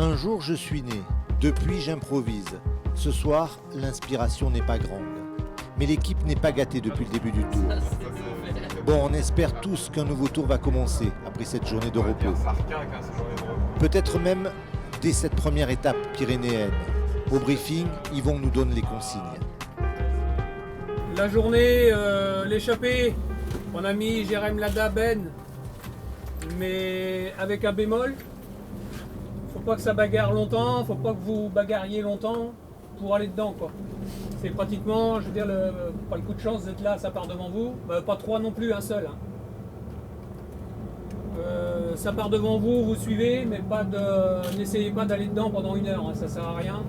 Un jour je suis né, depuis j'improvise. Ce soir, l'inspiration n'est pas grande. Mais l'équipe n'est pas gâtée depuis le début du tour. Bon, on espère tous qu'un nouveau tour va commencer après cette journée de repos. Peut-être même dès cette première étape pyrénéenne. Au briefing, Yvon nous donne les consignes. La journée, l'échappée, on a mis Jérém Lada Ben, mais avec un bémol. Faut pas que ça bagarre longtemps, faut pas que vous bagarriez longtemps pour aller dedans, quoi. C'est pratiquement, je veux dire, pas le coup de chance d'être là, ça part devant vous. Pas trois non plus, un seul. Hein. Ça part devant vous, vous suivez, mais n'essayez pas d'aller dedans pendant 1 heure, hein, ça sert à rien.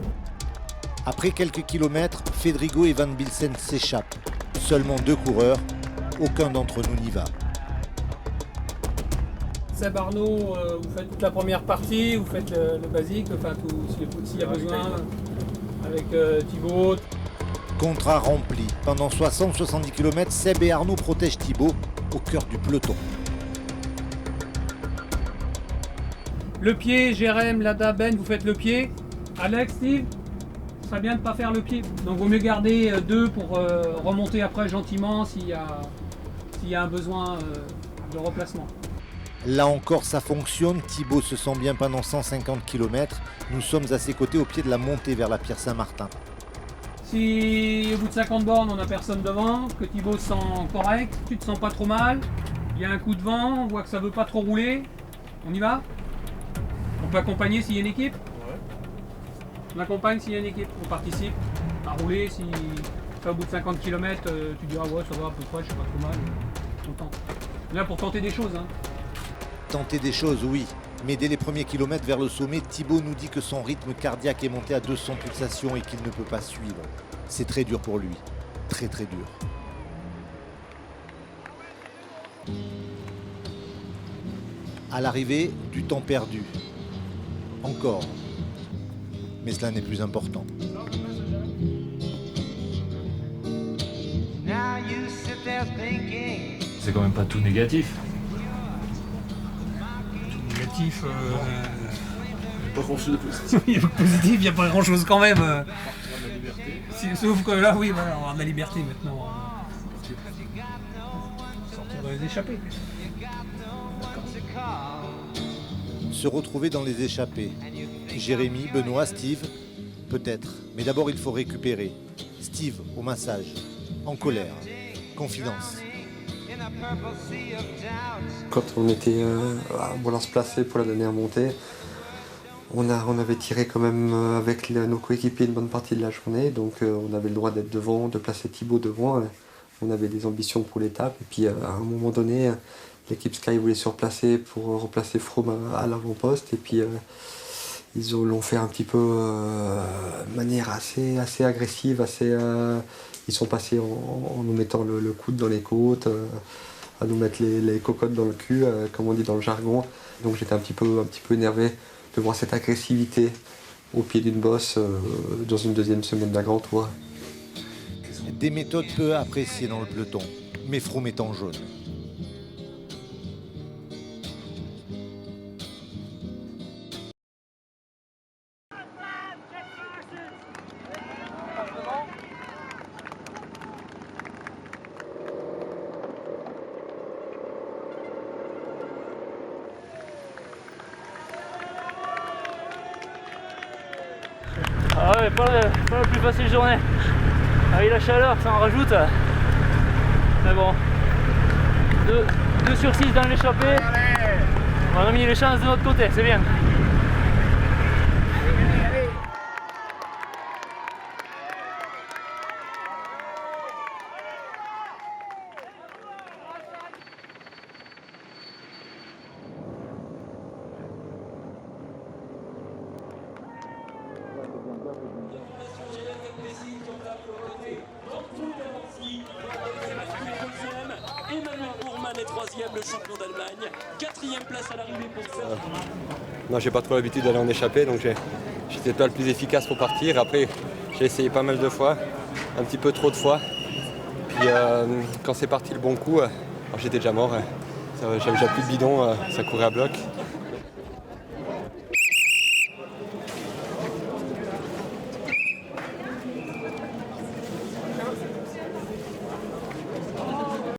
Après quelques kilomètres, Fedrigo et Van Bilsen s'échappent. Seulement 2 coureurs, aucun d'entre nous n'y va. Seb Arnaud, vous faites toute la première partie, vous faites le basique, enfin tout, s'il y a besoin, avec Thibaut. Contrat rempli. Pendant 60-70 km, Seb et Arnaud protègent Thibaut au cœur du peloton. Le pied, Jérém, Lada, Ben, vous faites le pied. Alex, Steve, ce serait bien de ne pas faire le pied. Donc vaut mieux garder 2 pour remonter après gentiment s'il y a un besoin de replacement. Là encore, ça fonctionne. Thibaut se sent bien pendant 150 km. Nous sommes à ses côtés au pied de la montée vers la Pierre Saint-Martin. Si au bout de 50 bornes, on n'a personne devant, que Thibaut se sent correct, tu te sens pas trop mal, il y a un coup de vent, on voit que ça veut pas trop rouler, on y va? On peut accompagner s'il y a une équipe? Ouais. On accompagne s'il y a une équipe, on participe à rouler. Si au bout de 50 km, tu diras ouais, ça va à peu près, je suis pas trop mal, on tente. On est là pour tenter des choses. Hein. Tenter des choses, oui. Mais dès les premiers kilomètres vers le sommet, Thibaut nous dit que son rythme cardiaque est monté à 200 pulsations et qu'il ne peut pas suivre. C'est très dur pour lui. Très très dur. À l'arrivée, du temps perdu. Encore. Mais cela n'est plus important. C'est quand même pas tout négatif. Négatif, Pas grand chose de positif. positif, il n'y a pas grand chose quand même. Sauf que là, oui, voilà, on va avoir de la liberté maintenant. Sortir dans les échappées. Se retrouver dans les échappées. Jérémy, Benoît, Steve, peut-être. Mais d'abord, il faut récupérer. Steve, au massage. En colère. Confidence. Quand on était à Bollans-Placé pour la dernière montée, on avait tiré quand même avec nos coéquipiers une bonne partie de la journée, donc on avait le droit d'être devant, de placer Thibaut devant. On avait des ambitions pour l'étape, et puis à un moment donné, l'équipe Sky voulait se replacer pour replacer Froome à l'avant-poste, et puis ils l'ont fait un petit peu de manière assez agressive, ils sont passés en nous mettant le coude dans les côtes, à nous mettre les cocottes dans le cul, comme on dit dans le jargon. Donc j'étais un petit peu énervé de voir cette agressivité au pied d'une bosse dans une deuxième semaine d'un grand tour. Des méthodes peu appréciées dans le peloton, mais Froome est en jaune. Ah ouais, pas la plus facile journée. Avec la chaleur, ça en rajoute. Mais bon, 2 sur 6 dans l'échappée. On a mis les chances de notre côté, c'est bien. Emmanuel Bourman est 3e, le champion d'Allemagne. 4e place à l'arrivée pour Serge. Non, j'ai pas trop l'habitude d'aller en échappée, donc j'étais pas le plus efficace pour partir. Après, j'ai essayé pas mal de fois, un petit peu trop de fois. Puis quand c'est parti le bon coup, j'étais déjà mort. J'avais déjà plus de bidon, ça courait à bloc.